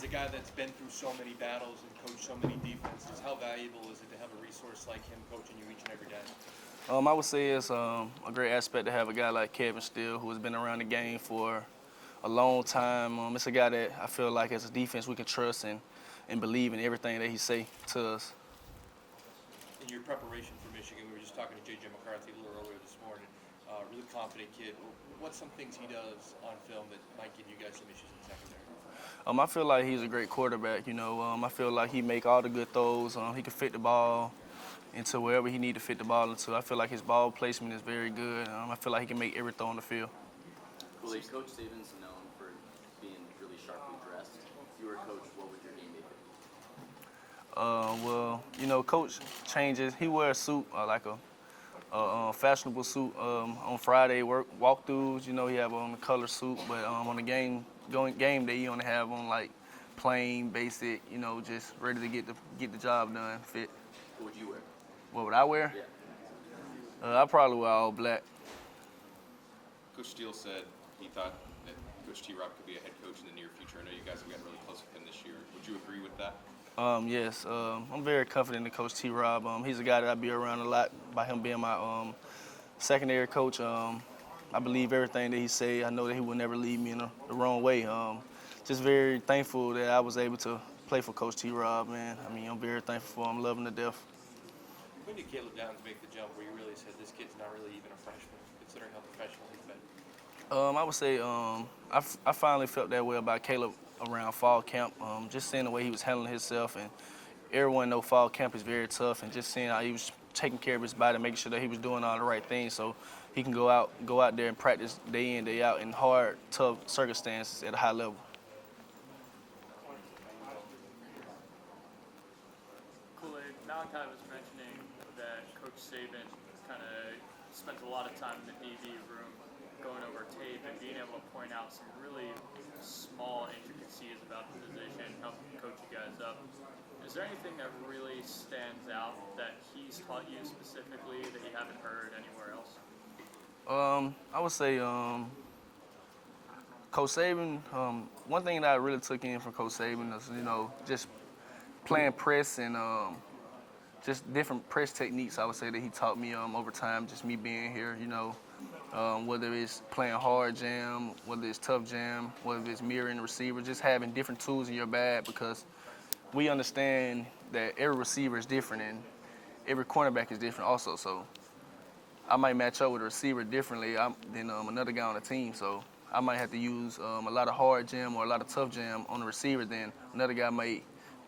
a guy that's been through so many battles and coached so many defenses, how valuable is it to have a resource like him coaching you each and every day? I would say it's a great aspect to have a guy like Kevin Steele, who has been around the game for a long time. It's a guy that I feel like as a defense we can trust and believe in everything that he say to us. In your preparation for Michigan, we were just talking to J.J. McCarthy a little earlier this morning. Really confident kid. What's some things he does on film that might give you guys some issues in secondary? I feel like he's a great quarterback. I feel like he make all the good throws. He can fit the ball into wherever he need to fit the ball into. I feel like his ball placement is very good. I feel like he can make every throw on the field. Kool-Aid, Coach Saban's known for being really sharply dressed. If you were a coach, what would your game be? Coach changes. He wears a suit, like a fashionable suit. On Friday walkthroughs, he have on the color suit, but on the game day, he only have on like plain, basic, just ready to get the job done, fit. What would you wear? What would I wear? Yeah. I probably wear all black. Coach Steele said he thought that Coach T-Rob could be a head coach in the near future. I know you guys have gotten really close with him this year. Would you agree with that? Yes, I'm very confident in Coach T-Rob. He's a guy that I be around a lot by him being my secondary coach. I believe everything that he say. I know that he will never lead me in the wrong way. Just very thankful that I was able to play for Coach T-Rob, man. I'm very thankful for him, loving to death. When did Caleb Downs make the jump where you really said this kid's not really even a freshman, considering how professional he's been? I would say I finally felt that way about Caleb around fall camp. Just seeing the way he was handling himself, and everyone know fall camp is very tough, and just seeing how he was taking care of his body, making sure that he was doing all the right things so he can go out there and practice day in, day out in hard, tough circumstances at a high level. Kool-Aid, Malachi was mentioning that Coach Saban kind of spent a lot of time in the DB room going over tape and being able to point out some really small intricacies about the position, helping coach you guys up. Is there anything that really stands out that he's taught you specifically that you haven't heard anywhere else? I would say Coach Saban, one thing that I really took in from Coach Saban is, just playing press and just different press techniques, I would say, that he taught me over time, just me being here, whether it's playing hard jam, whether it's tough jam, whether it's mirroring the receiver, just having different tools in your bag, because we understand that every receiver is different and every cornerback is different also. So I might match up with a receiver differently than another guy on the team. So I might have to use a lot of hard jam or a lot of tough jam on the receiver. Then another guy might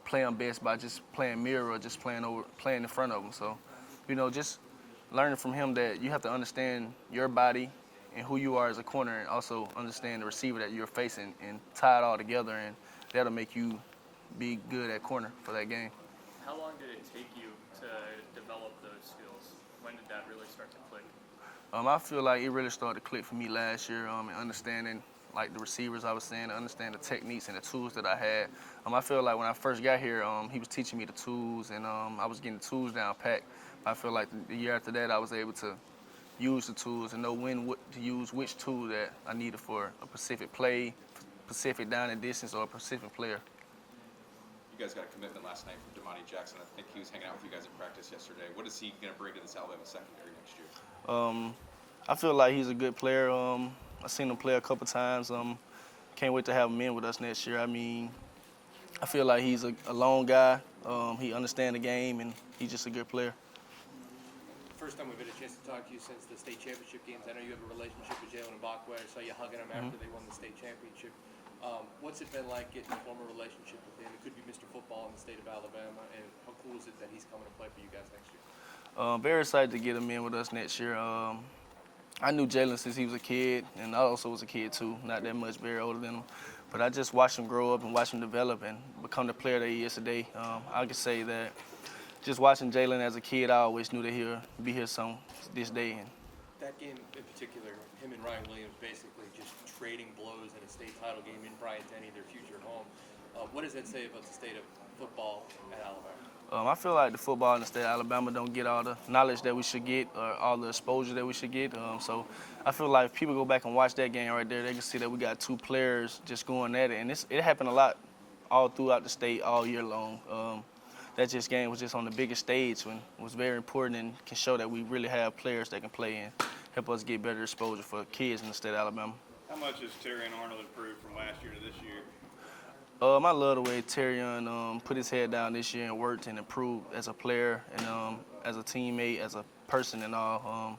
play him best by just playing mirror or just playing in front of him. So, just learning from him that you have to understand your body and who you are as a corner, and also understand the receiver that you're facing and tie it all together, and that'll make you be good at corner for that game. How long did it take you to develop those skills? When did that really start to click? I feel like it really started to click for me last year, and understanding like the receivers I was saying, understand the techniques and the tools that I had. I feel like when I first got here, he was teaching me the tools, and I was getting the tools down packed. I feel like the year after that, I was able to use the tools and know when to use which tool that I needed for a specific play, specific down and distance, or a specific player. You guys got a commitment last night from Damani Jackson. I think he was hanging out with you guys at practice yesterday. What is he going to bring to this Alabama secondary next year? I feel like he's a good player. I've seen him play a couple times. Can't wait to have him in with us next year. I feel like he's a lone guy. He understands the game, and he's just a good player. First time we've had a chance to talk to you since the state championship games. I know you have a relationship with Jalen Mbakwe. I saw you hugging him after they won the state championship. What's it been like getting a former relationship with him? It could be Mr. Football in the state of Alabama, and how cool is it that he's coming to play for you guys next year? Very excited to get him in with us next year. I knew Jalen since he was a kid, and I also was a kid too, not that much, very older than him. But I just watched him grow up and watch him develop and become the player that he is today. I could say that just watching Jalen as a kid, I always knew that he'll be here this day. And that game in particular, him and Ryan Williams basically just trading blows in a state title game in Bryant-Denny, their future home. What does that say about the state of football at Alabama? I feel like the football in the state of Alabama don't get all the knowledge that we should get or all the exposure that we should get. So I feel like if people go back and watch that game right there, they can see that we got two players just going at it. And it happened a lot all throughout the state all year long. That just game was just on the biggest stage when it was very important and can show that we really have players that can play and help us get better exposure for kids in the state of Alabama. How much has Terry and Arnold improved from last year to this year? I love the way Terrion put his head down this year and worked and improved as a player and as a teammate, as a person and all.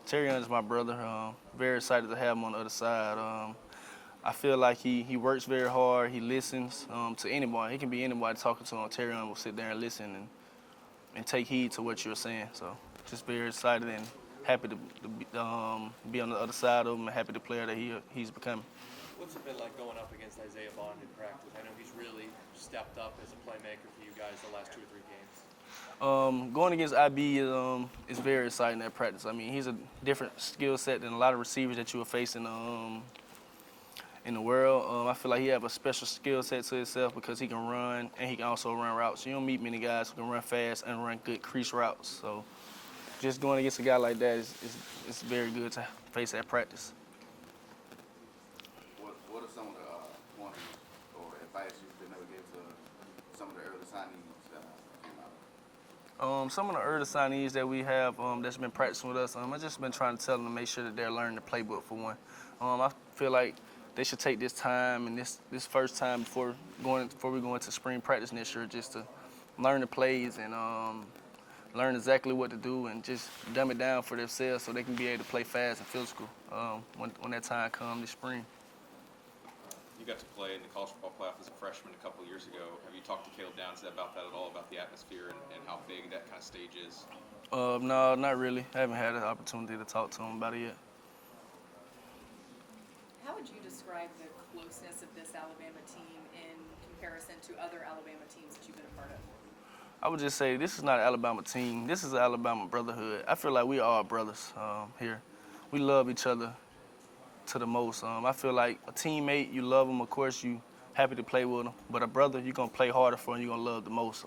Terrion is my brother. Very excited to have him on the other side. I feel like he works very hard. He listens to anybody. He can be anybody talking to him. Terrion will sit there and listen and take heed to what you're saying. So just very excited and happy to be on the other side of him and happy the player that he's becoming. What's it been like going up against Isaiah Bond in practice? I know he's really stepped up as a playmaker for you guys the last 2 or 3 games. Going against IB is very exciting at practice. I mean, he's a different skill set than a lot of receivers that you will face in the world. I feel like he have a special skill set to himself because he can run and he can also run routes. You don't meet many guys who can run fast and run good crease routes. So just going against a guy like that is very good to face at practice. What are some of the pointers or advice you've been able to give to some of the early signees that came out? Some of the early signees that we have that's been practicing with us, I've just been trying to tell them to make sure that they're learning the playbook for one. I feel like they should take this time and this first time before we go into spring practice next year just to learn the plays and learn exactly what to do and just dumb it down for themselves so they can be able to play fast and physical when that time comes this spring. You got to play in the college football playoff as a freshman a couple of years ago. Have you talked to Caleb Downs about that at all, about the atmosphere and how big that kind of stage is? No, not really. I haven't had an opportunity to talk to him about it yet. How would you describe the closeness of this Alabama team in comparison to other Alabama teams that you've been a part of? I would just say this is not an Alabama team. This is an Alabama brotherhood. I feel like we are all brothers here. We love each other to the most. I feel like a teammate, you love them, of course, you happy to play with them. But a brother, you're going to play harder for and you're going to love the most.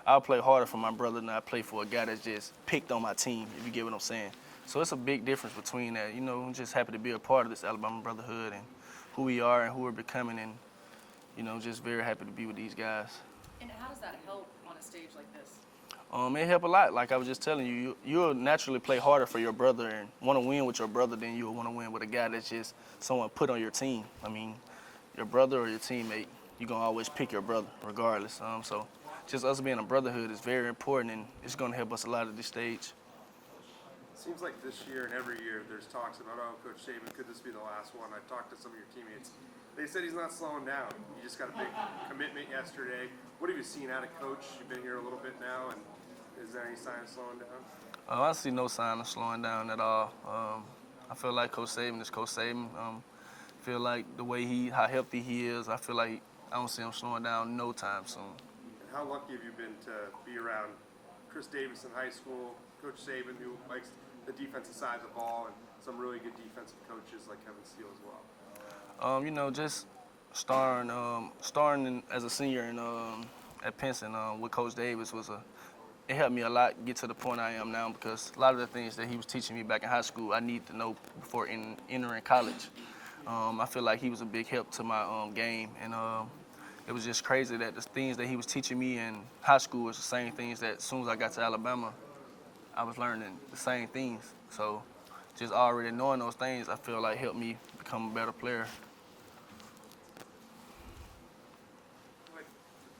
I'll play harder for my brother than I play for a guy that's just picked on my team, if you get what I'm saying. So it's a big difference between that. You know, I'm just happy to be a part of this Alabama brotherhood and who we are and who we're becoming and, you know, just very happy to be with these guys. And how does that help on a stage like this? It help a lot. Like I was just telling you, you'll naturally play harder for your brother and want to win with your brother than you'll want to win with a guy that's just someone put on your team. I mean, your brother or your teammate, you're going to always pick your brother regardless. So just us being a brotherhood is very important and it's going to help us a lot at this stage. Seems like this year and every year there's talks about, oh, Coach Saban, could this be the last one? I talked to some of your teammates. They said he's not slowing down. You just got a big commitment yesterday. What have you seen out of Coach? You've been here a little bit now, and is there any sign of slowing down? I see no sign of slowing down at all. I feel like Coach Saban is Coach Saban. I feel like the way how healthy he is, I feel like I don't see him slowing down no time soon. And how lucky have you been to be around Chris Davis in high school, Coach Saban, who likes the defensive side of the ball, and some really good defensive coaches like Kevin Steele as well? You know, just starting as a senior at Pinson with Coach Davis it helped me a lot get to the point I am now because a lot of the things that he was teaching me back in high school I need to know before entering college. I feel like he was a big help to my game, and it was just crazy that the things that he was teaching me in high school was the same things that as soon as I got to Alabama, I was learning the same things. So just already knowing those things, I feel like helped me become a better player. Like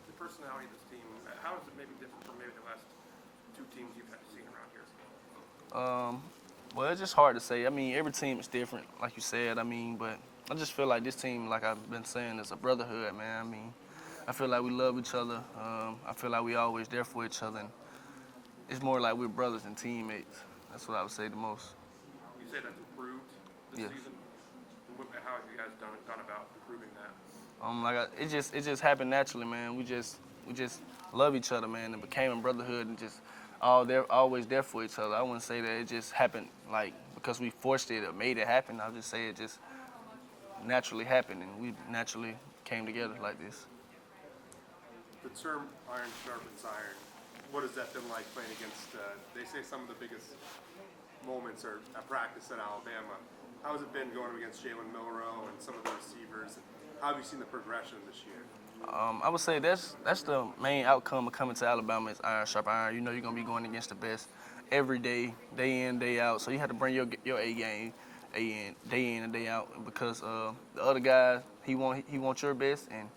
the personality of this team, how is it maybe different from maybe the last 2 teams you've had seen around here? Well, it's just hard to say. I mean, every team is different, like you said. I mean, but I just feel like this team, like I've been saying, is a brotherhood, man. I mean, I feel like we love each other. I feel like we always there for each other. And it's more like we're brothers and teammates. That's what I would say the most. You say that's improved this Yes. season. How have you guys done about improving that? It just happened naturally, man. We just love each other, man, and became a brotherhood and just always there for each other. I wouldn't say that it just happened like because we forced it or made it happen. I'll just say it just naturally happened and we naturally came together like this. The term iron sharpens iron. What has that been like playing against, they say some of the biggest moments are at practice at Alabama. How has it been going against Jalen Milroe and some of the receivers? how have you seen the progression this year? I would say that's the main outcome of coming to Alabama is iron sharp iron. You know you're gonna be going against the best every day, day in, day out. So you have to bring your A game, day in and day out. Because the other guy, he want your best and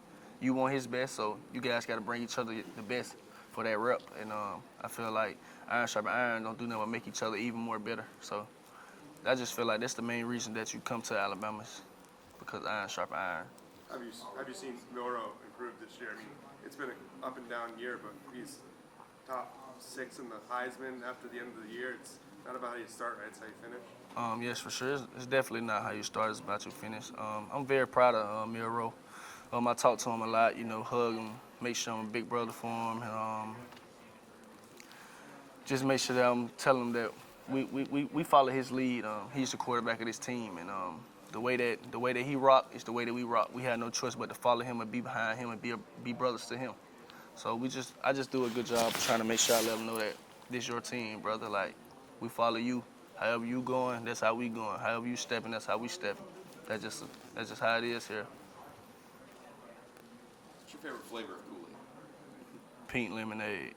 you want his best. So you guys got to bring each other the best for that rep. And I feel like iron sharp iron don't do nothing but make each other even more better. So I just feel like that's the main reason that you come to Alabama is because iron sharp iron. Have you seen Milroe improve this year? I mean, it's been an up and down year, but he's top 6 in the Heisman after the end of the year. It's not about how you start, right? It's how you finish. Yes, for sure. It's definitely not how you start. It's about you finish. I'm very proud of Milroe. I talk to him a lot, hug him, make sure I'm a big brother for him, and just make sure that I'm telling him that we follow his lead. He's the quarterback of this team, and the way that he rock is the way that we rock. We had no choice but to follow him and be behind him and be brothers to him. So I just do a good job of trying to make sure I let him know that this your team, brother. Like, we follow you. However you going, that's how we going. However you stepping, that's how we stepping. That's just how it is here. What's your favorite flavor of Kool-Aid? Pink lemonade.